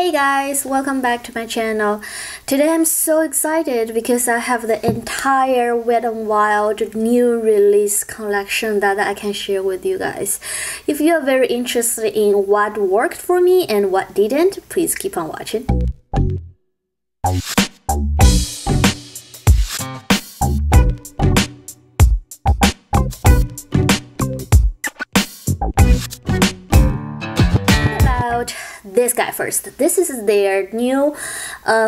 Hey guys, welcome back to my channel. Today I'm so excited because I have the entire Wet n Wild new release collection that I can share with you guys. If you are very interested in what worked for me and what didn't, please keep on watching. This guy first. This is their new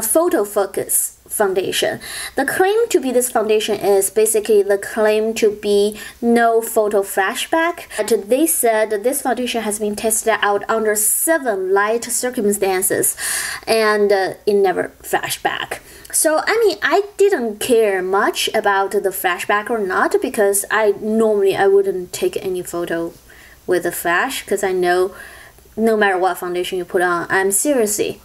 photo focus foundation. The claim to be this foundation is basically the claim to be no photo flashback. But they said that this foundation has been tested out under 7 light circumstances and it never flashed back. So I mean, I didn't care much about the flashback or not because I wouldn't take any photo with a flash because I know no matter what foundation you put on, I'm seriously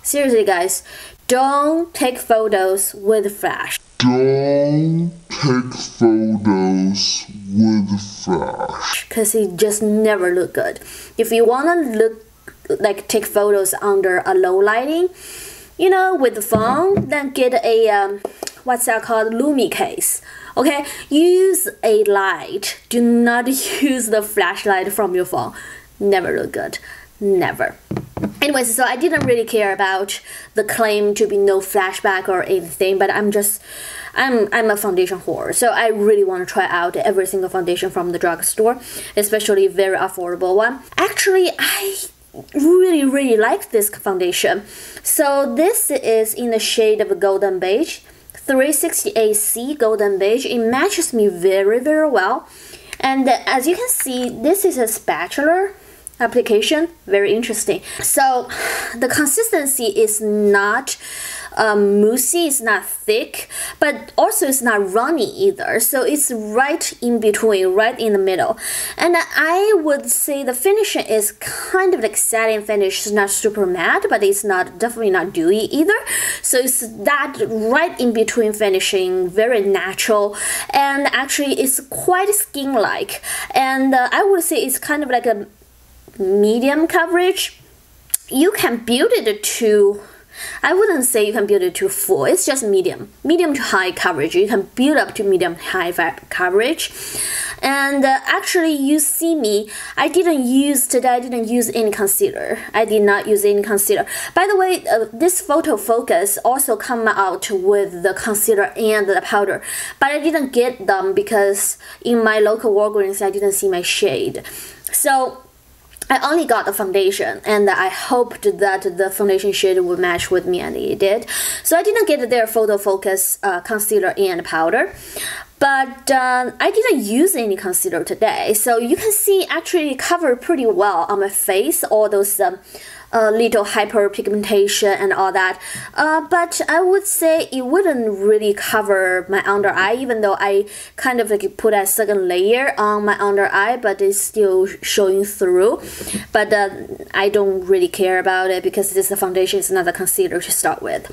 guys, don't take photos with flash. Don't take photos with flash. Because it just never look good. If you wanna take photos under a low lighting, you know, with the phone, then get a what's that called, Lumi case. Okay, use a light. Do not use the flashlight from your phone. Never look good. Never. Anyways, so I didn't really care about the claim to be no flashback or anything, but I'm a foundation whore, so I really want to try out every single foundation from the drugstore, especially very affordable one. Actually, I really like this foundation. So this is in the shade of golden beige, 360AC golden beige. It matches me very well, and as you can see, this is a spatula application, very interesting. So the consistency is not moussey, it's not thick, but also it's not runny either, so it's right in between, right in the middle. And I would say the finishing is kind of like satin finish. It's not super matte, but it's definitely not dewy either, so it's that right in between finishing, very natural, and actually it's quite skin like, and I would say it's kind of like a medium coverage. You can build it to, I wouldn't say you can build it to full, it's just medium to high coverage. You can build up to medium high coverage. And actually, you see me, I didn't use any concealer. I did not use any concealer. By the way, this photo focus also come out with the concealer and the powder, but I didn't get them because in my local Walgreens I didn't see my shade. So I only got the foundation, and I hoped that the foundation shade would match with me, and it did. So I didn't get their photo focus concealer and powder, but I didn't use any concealer today. So you can see actually it covered pretty well on my face, all those little hyperpigmentation and all that, but I would say it wouldn't really cover my under eye, even though I kind of like put a second layer on my under eye, but it's still showing through. But I don't really care about it because this foundation is not a concealer to start with.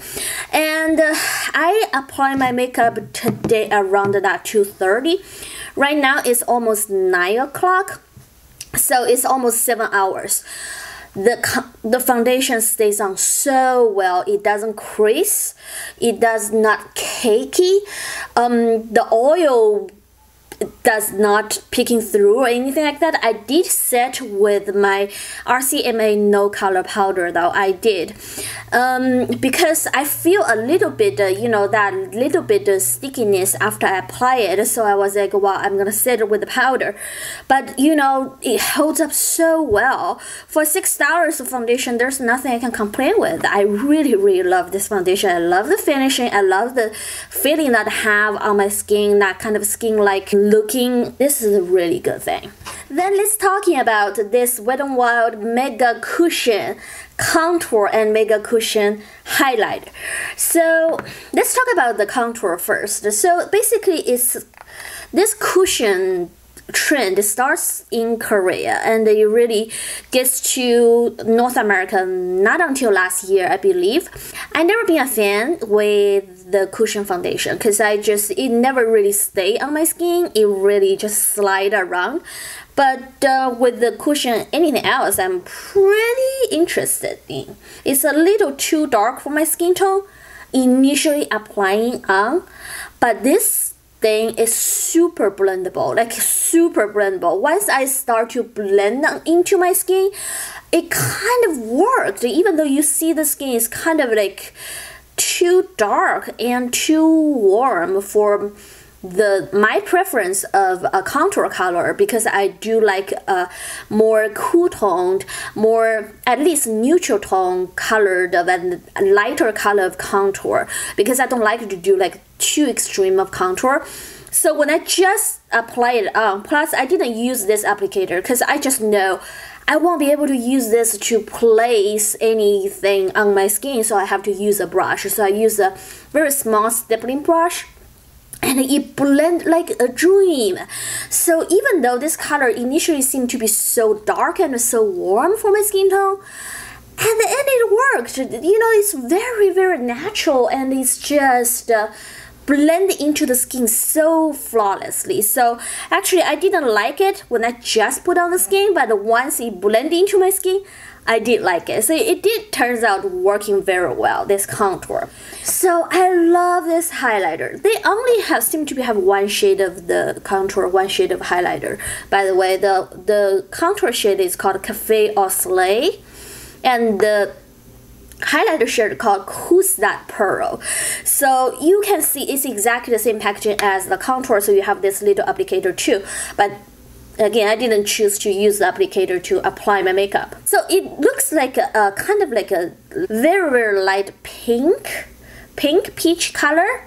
And I apply my makeup today around that 2:30. Right now it's almost 9 o'clock, so it's almost 7 hours. The foundation stays on so well. It doesn't crease, it does not cakey, the oil does not peeking through or anything like that. I did set with my RCMA no color powder though. I did because I feel a little bit you know, that little bit of stickiness after I apply it, so I was like, wow, I'm gonna set it with the powder. But you know, it holds up so well. For $6 of foundation, there's nothing I can complain with. I really love this foundation. I love the finishing, I love the feeling that I have on my skin, that kind of skin like looking. This is a really good thing. Then let's talking about this Wet n Wild Mega Cushion contour and Mega Cushion highlighter. So let's talk about the contour first. So basically it's this cushion trend starts in Korea and it really gets to North America not until last year, I believe. I never been a fan with the cushion foundation because it never really stay on my skin. It really just slide around. But with the Cusion, anything else I'm pretty interested in. It's a little too dark for my skin tone initially applying on, but this thing is super blendable, like super blendable. Once I start to blend into my skin, it kind of worked, even though you see the skin is kind of like too dark and too warm for my preference of a contour color, because I do like a more cool toned, more at least neutral tone colored and lighter color of contour, because I don't like to do like too extreme of contour. So when I just apply it on, plus I didn't use this applicator because I just know I won't be able to use this to place anything on my skin, so I have to use a brush. So I use a very small stippling brush, and it blends like a dream. So even though this color initially seemed to be so dark and so warm for my skin tone, at the end it worked. You know, it's very, very natural, and it's just blend into the skin so flawlessly. So actually I didn't like it when I just put on the skin, but once it blended into my skin, I did like it. So it did turns out working very well, this contour. So I love this highlighter. They only seem to have one shade of the contour, one shade of highlighter. By the way, the contour shade is called Cafe au Soleil, and the highlighter shade called Who's That Pearl. So you can see it's exactly the same packaging as the contour, so you have this little applicator too. But again, I didn't choose to use the applicator to apply my makeup. So it looks like a kind of like a very, very light pink peach color.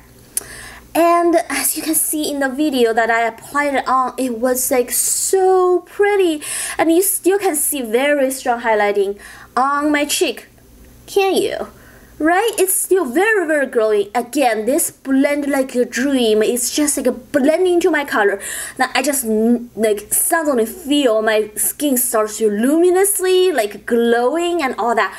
And as you can see in the video that I applied it on, it was like so pretty. And you still can see very strong highlighting on my cheek. Can you? Right? It's still very, very glowing. Again, this blend like a dream. It's just like a blending into my color. Now I just like suddenly feel my skin starts to luminously like glowing and all that.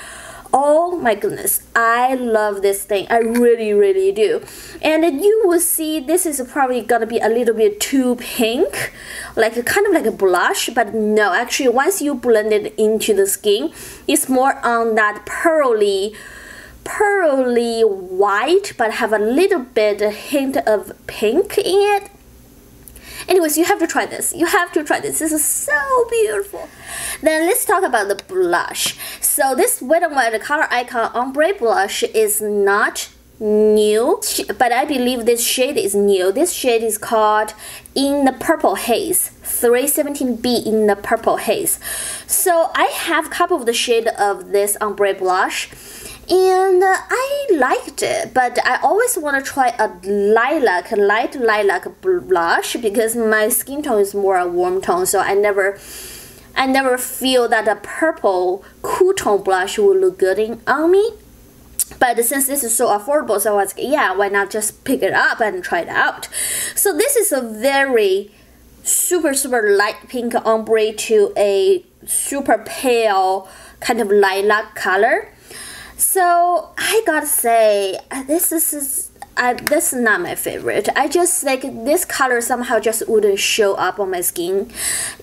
Oh my goodness, I love this thing. I really, really do. And you will see this is probably gonna be a little bit too pink, like kind of like a blush, but no, actually once you blend it into the skin, it's more on that pearly white, but have a little bit hint of pink in it. Anyways, you have to try this. You have to try this. This is so beautiful. Then let's talk about the blush. So this Wet n Wild Coloricon Ombre blush is not new, but I believe this shade is new. This shade is called In the Purple Haze, 317B In the Purple Haze. So I have a couple of the shade of this ombre blush, and I liked it, but I always want to try a light lilac blush because my skin tone is more a warm tone, so I never feel that a purple cool tone blush will look good on me. But since this is so affordable, so I was like, yeah, why not just pick it up and try it out. So this is a very super light pink ombre to a super pale kind of lilac color. So I gotta say, this is not my favorite. I just like this color somehow just wouldn't show up on my skin.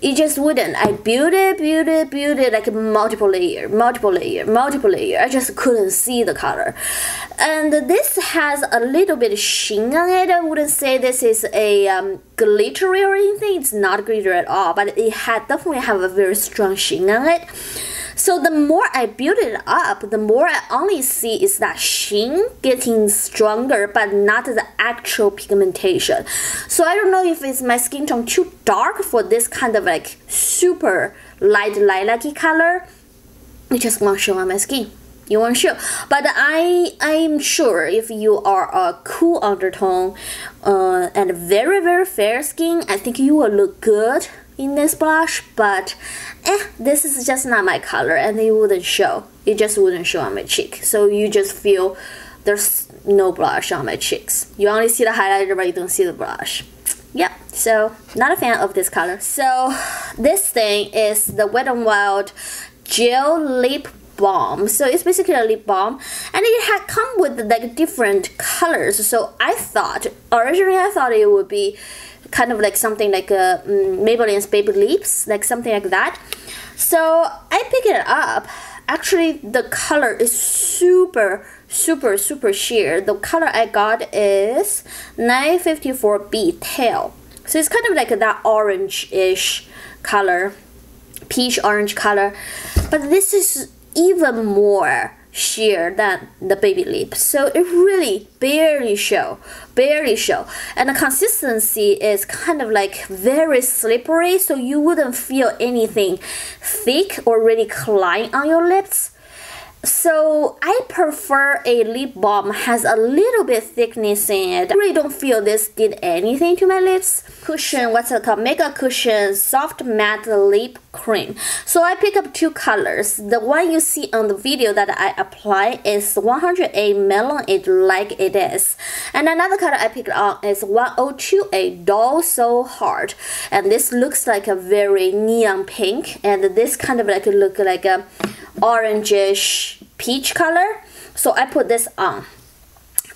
It just wouldn't. I built it like multiple layer. I just couldn't see the color. And this has a little bit of sheen on it. I wouldn't say this is a glittery or anything. It's not glitter at all, but it definitely have a very strong sheen on it. So the more I build it up, the more I only see is that sheen getting stronger, but not the actual pigmentation. So I don't know if it's my skin tone too dark for this kind of like super light lilac-y color. It just won't show on my skin. You won't show. But I'm sure if you are a cool undertone and very fair skin, I think you will look good in this blush, but this is just not my color, and it wouldn't show. It just wouldn't show on my cheek. So you just feel there's no blush on my cheeks. You only see the highlighter, but you don't see the blush. Yep, so not a fan of this color. So this thing is the Wet n Wild Gel Lip Balm. So it's basically a lip balm, and it had come with like different colors. So originally I thought it would be kind of like something like Maybelline's Baby Lips, like something like that. So I pick it up. Actually, the color is super sheer. The color I got is 954B Tail. So it's kind of like that orange-ish color, peach orange color. But this is even more sheer than the Baby Lip, so it really barely show, and the consistency is kind of like very slippery, so you wouldn't feel anything thick or really climb on your lips. So I prefer a lip balm has a little bit thickness in it. I really don't feel this did anything to my lips. Cusion, what's it called? Mega Cusion Soft Matte Lip Cream. So I pick up two colors. The one you see on the video that I apply is 108 Melon It Like It Is. And another color I picked up is 102A Doll So Hard. And this looks like a very neon pink. And this kind of like look like a orangish peach color. So I put this on.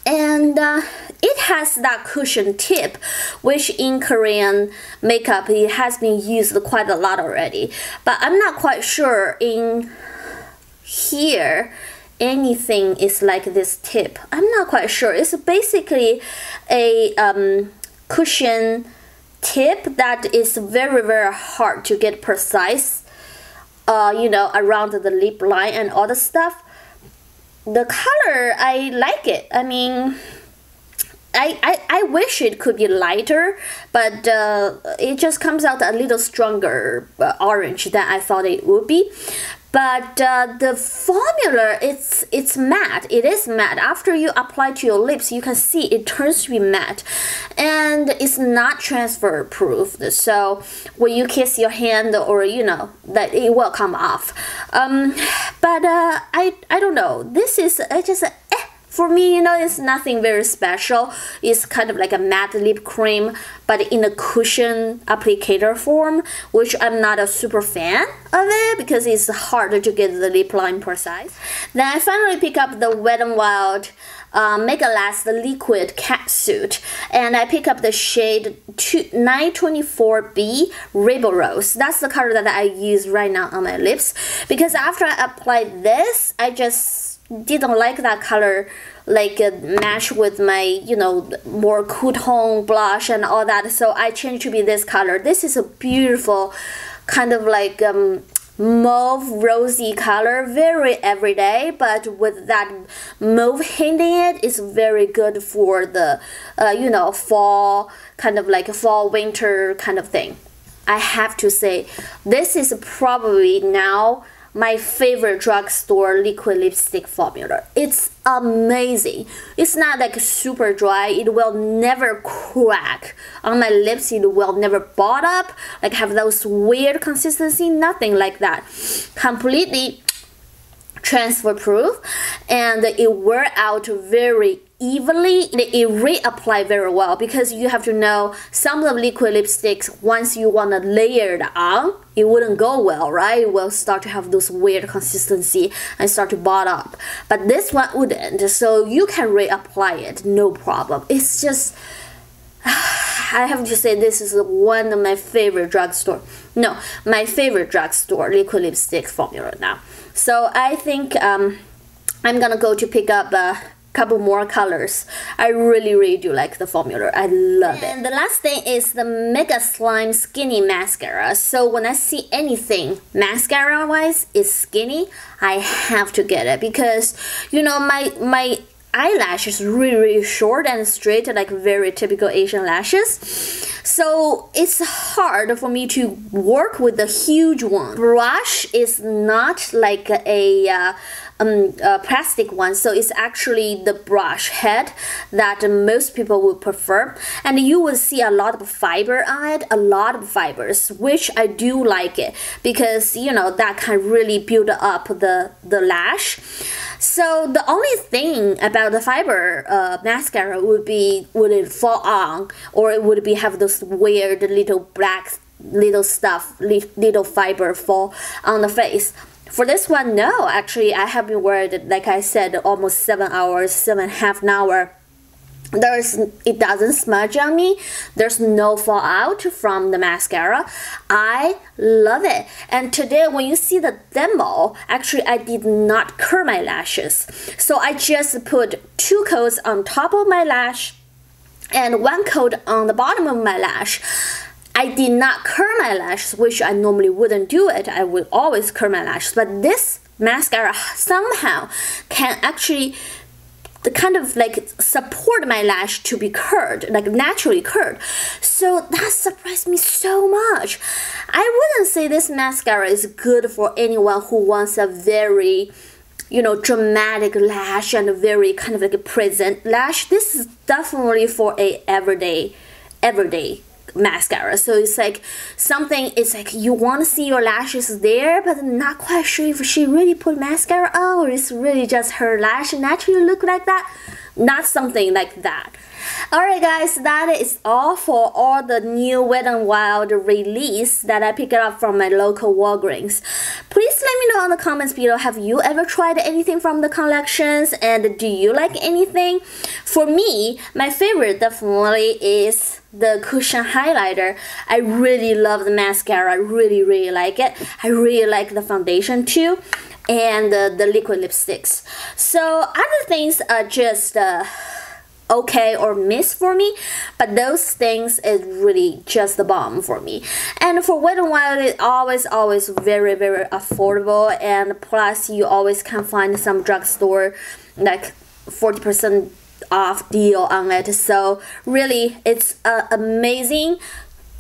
And it has that cushion tip, which in Korean makeup it has been used quite a lot already, but I'm not quite sure in here anything is like this tip. I'm not quite sure. It's basically a cushion tip that is very hard to get precise, you know, around the lip line and all the stuff. The color, I like it. I mean, I wish it could be lighter, but it just comes out a little stronger orange than I thought it would be. But the formula, it's matte. It is matte. After you apply to your lips, you can see it turns to be matte, and it's not transfer proof. So when you kiss your hand, or you know, that it will come off. But I don't know. This is just for me, you know, it's nothing very special. It's kind of like a matte lip cream, but in a cushion applicator form, which I'm not a super fan of it because it's harder to get the lip line precise. Then I finally pick up the Wet n Wild MegaLast Liquid Catsuit, and I pick up the shade 924B Rebel Rose. That's the color that I use right now on my lips, because after I applied this, I just didn't like that color like match with my, you know, more cool tone blush and all that, so I changed to be this color. This is a beautiful kind of like mauve rosy color, very everyday, but with that mauve hint in it, it's very good for the you know, fall, kind of like a fall winter kind of thing. I have to say, this is probably now my favorite drugstore liquid lipstick formula. It's amazing. It's not like super dry. It will never crack on my lips. It will never bud up, like have those weird consistency, nothing like that. Completely transfer proof, and it wear out very evenly. It reapply very well, because you have to know some of the liquid lipsticks, once you want to layer it on, it wouldn't go well, right? It will start to have those weird consistency and start to bud up, but this one wouldn't, so you can reapply it, no problem. It's just, I have to say, this is one of my favorite drugstore, my favorite drugstore liquid lipstick formula now. So I think I'm gonna go to pick up a couple more colors. I really do like the formula. I love it. And the last thing is the MegaSlim Skinny Mascara. So when I see anything mascara wise is skinny, I have to get it, because you know, my eyelash is really short and straight, like very typical Asian lashes. So it's hard for me to work with the huge one. Brush is not like a plastic one, so it's actually the brush head that most people would prefer, and you will see a lot of fiber on it, a lot of fibers, which I do like it, because you know, that can really build up the lash. So the only thing about the fiber mascara would it fall on, or it would have those weird little black little stuff, little fiber fall on the face. For this one, no, actually I have been wearing it, like I said, almost 7 hours, 7.5 hours. it doesn't smudge on me. There's no fallout from the mascara. I love it. And today when you see the demo, actually I did not curl my lashes. So I just put 2 coats on top of my lash and 1 coat on the bottom of my lash. I did not curl my lashes, which I normally wouldn't do it. I would always curl my lashes. But this mascara somehow can actually kind of like support my lash to be curled, like naturally curled. So that surprised me so much. I wouldn't say this mascara is good for anyone who wants a very, you know, dramatic lash and a very kind of like a present lash. This is definitely for a everyday mascara. So it's like something, it's like you want to see your lashes there, but not quite sure if she really put mascara on or it's really just her lash naturally look like that. Not something like that. Alright guys, that is all for all the new Wet n Wild release that I picked up from my local Walgreens. Please let me know in the comments below, have you ever tried anything from the collections and do you like anything? For me, my favorite definitely is the Cusion highlighter. I really love the mascara. I really like it. I really like the foundation too, and the liquid lipsticks. So other things are just okay or miss for me, but those things is really just the bomb for me. And for Wet n Wild, it's always very affordable, and plus you always can find some drugstore like 40% off deal on it. So really it's an amazing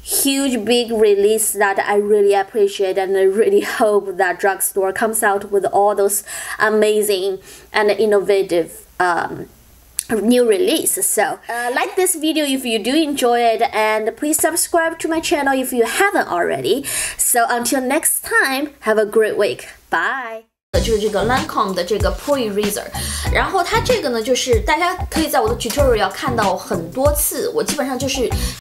huge big release that I really appreciate, and I really hope that drugstore comes out with all those amazing and innovative new release. So like this video if you do enjoy it, and please subscribe to my channel if you haven't already. So until next time, have a great week. Bye. 就是这个 Lancome 的这个 Pro Eraser， 然后它这个呢，就是大家可以在我的 tutorial 看到很多次，我基本上就是